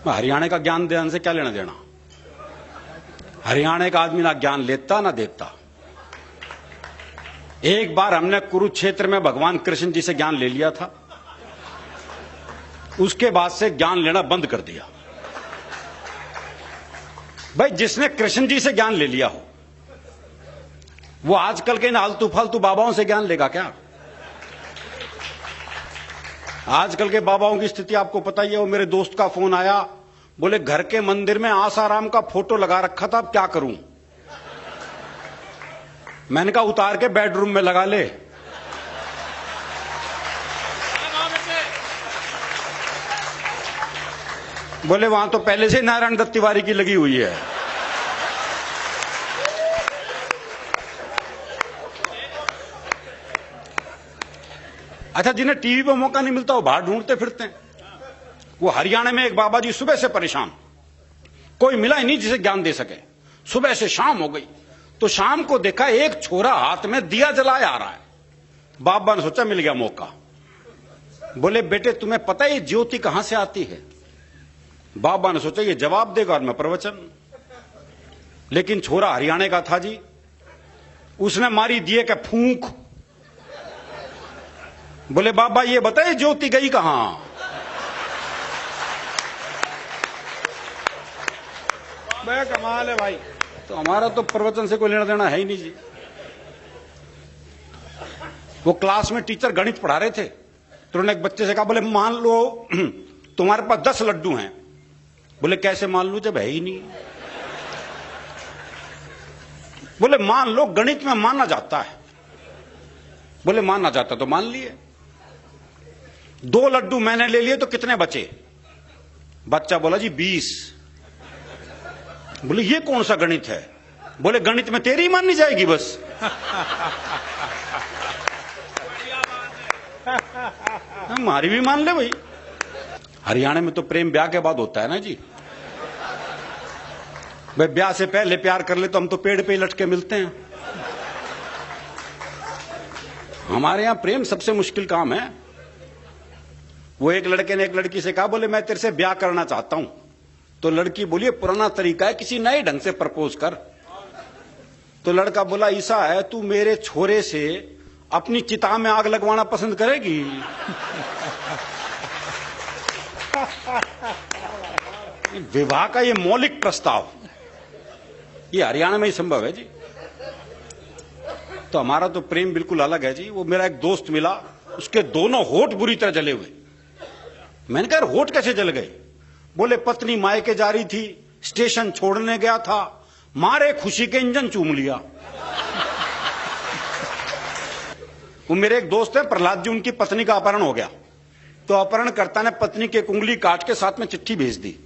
हरियाणा का ज्ञान देने से क्या लेना देना। हरियाणा का आदमी ना ज्ञान लेता ना देता। एक बार हमने कुरुक्षेत्र में भगवान कृष्ण जी से ज्ञान ले लिया था, उसके बाद से ज्ञान लेना बंद कर दिया। भाई जिसने कृष्ण जी से ज्ञान ले लिया हो वो आजकल के इन आलतू फालतू बाबाओं से ज्ञान लेगा क्या। आजकल के बाबाओं की स्थिति आपको पता ही है। वो मेरे दोस्त का फोन आया, बोले घर के मंदिर में आसाराम का फोटो लगा रखा था, अब क्या करूं। मैंने कहा उतार के बेडरूम में लगा ले। बोले वहां तो पहले से नारायण दत्त तिवारी की लगी हुई है। अच्छा, जिन्हें टीवी पे मौका नहीं मिलता वो बाहर ढूंढते फिरते हैं। वो हरियाणा में एक बाबा जी सुबह से परेशान, कोई मिला ही नहीं जिसे ज्ञान दे सके। सुबह से शाम हो गई तो शाम को देखा एक छोरा हाथ में दिया जलाए आ रहा है। बाबा ने सोचा मिल गया मौका। बोले बेटे तुम्हें पता है ये ज्योति कहां से आती है। बाबा ने सोचा ये जवाब देगा और मैं प्रवचन। लेकिन छोरा हरियाणा का था जी, उसने मारी दिए के फूंक। बोले बाबा ये बताइए ज्योति गई कहां। बे कमाल है भाई। तो हमारा तो प्रवचन से कोई लेना देना है ही नहीं जी। वो क्लास में टीचर गणित पढ़ा रहे थे तो उन्होंने एक बच्चे से कहा, बोले मान लो तुम्हारे पास 10 लड्डू हैं। बोले कैसे मान लूं जब है ही नहीं। बोले मान लो, गणित में माना जाता है। बोले माना जाता तो मान लिए। 2 लड्डू मैंने ले लिए तो कितने बचे। बच्चा बोला जी 20। बोले ये कौन सा गणित है। बोले गणित में तेरी माननी जाएगी बस। हमारी भी मान ले भाई। हरियाणा में तो प्रेम ब्याह के बाद होता है ना जी। भाई ब्याह से पहले प्यार कर ले तो हम तो पेड़ पे ही लटके मिलते हैं। हमारे यहां प्रेम सबसे मुश्किल काम है। वो एक लड़के ने एक लड़की से कहा, बोले मैं तेरे से ब्याह करना चाहता हूं। तो लड़की बोली पुराना तरीका है, किसी नए ढंग से प्रपोज कर। तो लड़का बोला ऐसा है, तू मेरे छोरे से अपनी चिता में आग लगवाना पसंद करेगी। विवाह का ये मौलिक प्रस्ताव ये हरियाणा में ही संभव है जी। तो हमारा तो प्रेम बिल्कुल अलग है जी। वो मेरा एक दोस्त मिला, उसके दोनों होठ बुरी तरह जले हुए। मैंने कहा होठ कैसे जल गए। बोले पत्नी मायके जा रही थी, स्टेशन छोड़ने गया था, मारे खुशी के इंजन चूम लिया। वो मेरे एक दोस्त है प्रहलाद जी, उनकी पत्नी का अपहरण हो गया। तो अपहरणकर्ता ने पत्नी की उंगली काट के साथ में चिट्ठी भेज दी।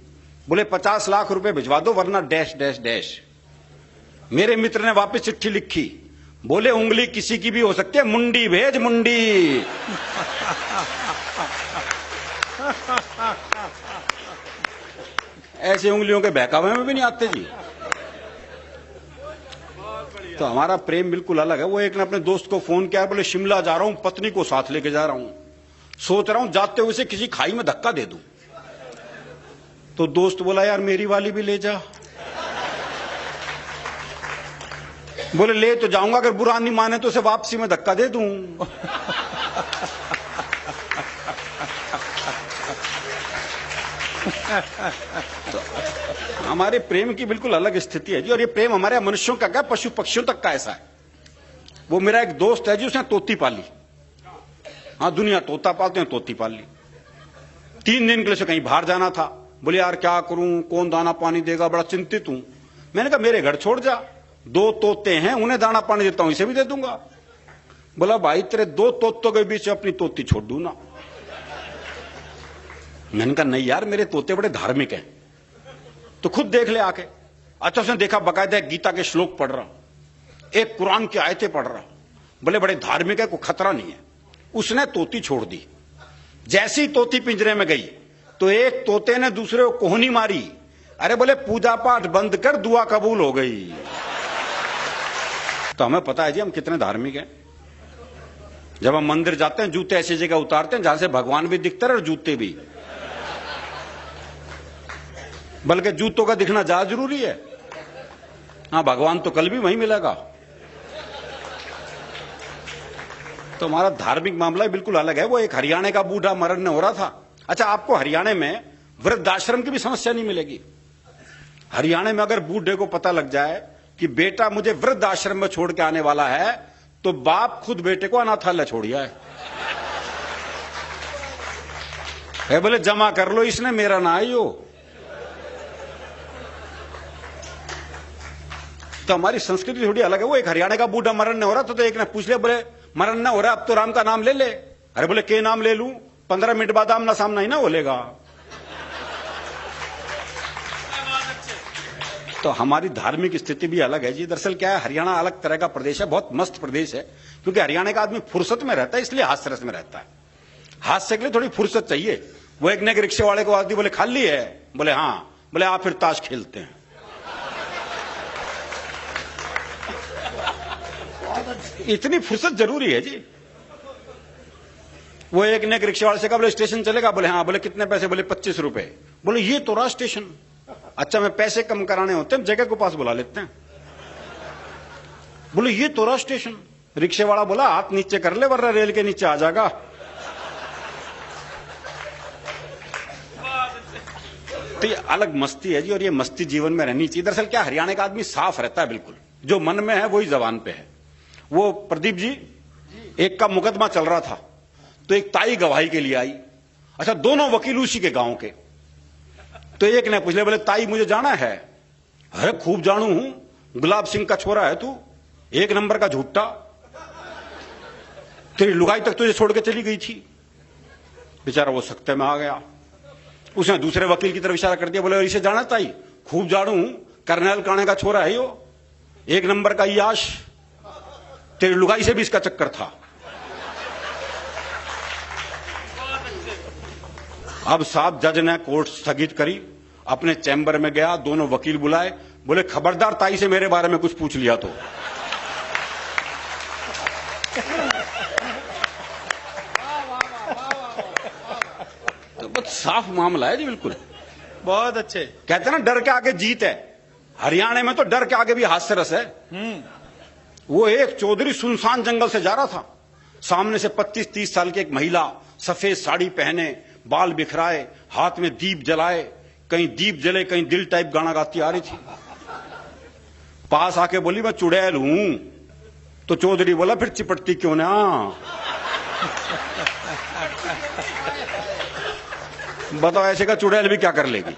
बोले 50 लाख रुपए भिजवा दो वरना डैश डैश डैश। मेरे मित्र ने वापस चिट्ठी लिखी, बोले उंगली किसी की भी हो सकती है, मुंडी भेज मुंडी। ऐसे उंगलियों के बहकावे में भी नहीं आते जी। तो हमारा प्रेम बिल्कुल अलग है। वो एक ने अपने दोस्त को फोन किया, बोले शिमला जा रहा हूं, पत्नी को साथ लेके जा रहा हूं, सोच रहा हूं जाते हुए से किसी खाई में धक्का दे दूं। तो दोस्त बोला यार मेरी वाली भी ले जा। बोले ले तो जाऊंगा, अगर बुरा नहीं माने तो उसे वापसी में धक्का दे दूं। तो हमारे प्रेम की बिल्कुल अलग स्थिति है जी। और ये प्रेम हमारे मनुष्यों का क्या, पशु पक्षियों तक का ऐसा है। वो मेरा एक दोस्त है जी, उसने तोती पाली। हाँ दुनिया तोता पालते हैं, तोती पाल ली। 3 दिन के लिए कहीं बाहर जाना था। बोले यार क्या करूं, कौन दाना पानी देगा, बड़ा चिंतित हूं। मैंने कहा मेरे घर छोड़ जा, 2 तोते हैं, उन्हें दाना पानी देता हूं, इसे भी दे दूंगा। बोला भाई तेरे 2 तोतों के बीच अपनी तोती छोड़ दूं ना। मैंने कहा नहीं यार मेरे तोते बड़े धार्मिक हैं, तो खुद देख ले आके। अच्छा उसने देखा बकायदा एक गीता के श्लोक पढ़ रहा, एक कुरान की आयतें पढ़ रहा। बोले बड़े धार्मिक है, कोई खतरा नहीं है। उसने तोती छोड़ दी। जैसी तोती पिंजरे में गई तो एक तोते ने दूसरे को कोहनी मारी। अरे बोले पूजा पाठ बंद कर, दुआ कबूल हो गई। तो हमें पता है जी हम कितने धार्मिक हैं। जब हम मंदिर जाते हैं जूते ऐसी जगह उतारते हैं जहां से भगवान भी दिखते रहे और जूते भी। बल्कि जूतों का दिखना ज्यादा जरूरी है। हाँ, भगवान तो कल भी वहीं मिलेगा। तो हमारा धार्मिक मामला बिल्कुल अलग है। वो एक हरियाणा का बूढ़ा मरण हो रहा था। अच्छा, आपको हरियाणा में वृद्धाश्रम की भी समस्या नहीं मिलेगी। हरियाणा में अगर बूढ़े को पता लग जाए कि बेटा मुझे वृद्धाश्रम में छोड़ के आने वाला है, तो बाप खुद बेटे को अनाथालय छोड़िया है बोले जमा कर लो, इसने मेरा ना आइयो। तो हमारी संस्कृति थोड़ी अलग है। वो एक हरियाणा का बूढ़ा मरण हो रहा था, तो एक ने पूछ लिया, बोले मरण ना हो रहा, अब तो राम का नाम ले ले। अरे बोले के नाम ले लूं? 15 मिनट बाद आमना सामना ही ना बोलेगा। तो हमारी धार्मिक स्थिति भी अलग है जी। दरअसल क्या है, हरियाणा अलग तरह का प्रदेश है, बहुत मस्त प्रदेश है, क्योंकि हरियाणा का आदमी फुर्सत में रहता है, इसलिए हास्य रस में रहता है। हास्य के लिए थोड़ी फुर्सत चाहिए। वो एक ने रिक्शे वाले को आदमी बोले खाली है? बोले हाँ। बोले आप फिर ताश खेलते हैं। इतनी फुर्सत जरूरी है जी। वो एक ने रिक्शे वाले से कहा, बोले स्टेशन चलेगा? बोले हाँ। बोले कितने पैसे? बोले 25 रुपए। बोले ये तो रहा स्टेशन। अच्छा, मैं पैसे कम कराने होते हैं, जगह को पास बुला लेते हैं। बोले ये तो रहा स्टेशन। रिक्शे वाला बोला हाथ नीचे कर ले वरना रेल के नीचे आ जाएगा। तो ये अलग मस्ती है जी, और ये मस्ती जीवन में रहनी चाहिए। दरअसल क्या, हरियाणा का आदमी साफ रहता है बिल्कुल, जो मन में है वही जबान पे है। वो प्रदीप जी, एक का मुकदमा चल रहा था, तो एक ताई गवाही के लिए आई। अच्छा, दोनों वकील उसी के गांव के। तो एक ने पूछ लिया, बोले ताई मुझे जाना है? अरे खूब जानू हूं, गुलाब सिंह का छोरा है तू, 1 नंबर का झूठा, तेरी लुगाई तक तुझे छोड़ के चली गई थी। बेचारा वो सख्ते में आ गया। उसने दूसरे वकील की तरफ इशारा कर दिया, बोले इसे जाना ताई? खूब जानू हूं, करनैल काणे का छोरा है यो, 1 नंबर का याश, तेरी लुगाई से भी इसका चक्कर था। अब साहब जज ने कोर्ट स्थगित करी, अपने चैम्बर में गया, दोनों वकील बुलाए, बोले खबरदार ताई से मेरे बारे में कुछ पूछ लिया तो बहुत साफ मामला है जी, बिल्कुल। बहुत अच्छे। कहते हैं ना, डर के आगे जीत है। हरियाणा में तो डर के आगे भी हास्य रस है। वो एक चौधरी सुनसान जंगल से जा रहा था, सामने से 25-30 साल की एक महिला, सफेद साड़ी पहने, बाल बिखराए, हाथ में दीप जलाए, कहीं दीप जले कहीं दिल टाइप गाना गाती आ रही थी। पास आके बोली मैं चुड़ैल हूं। तो चौधरी बोला फिर चिपटती क्यों ना? बताओ ऐसे का चुड़ैल भी क्या कर लेगी?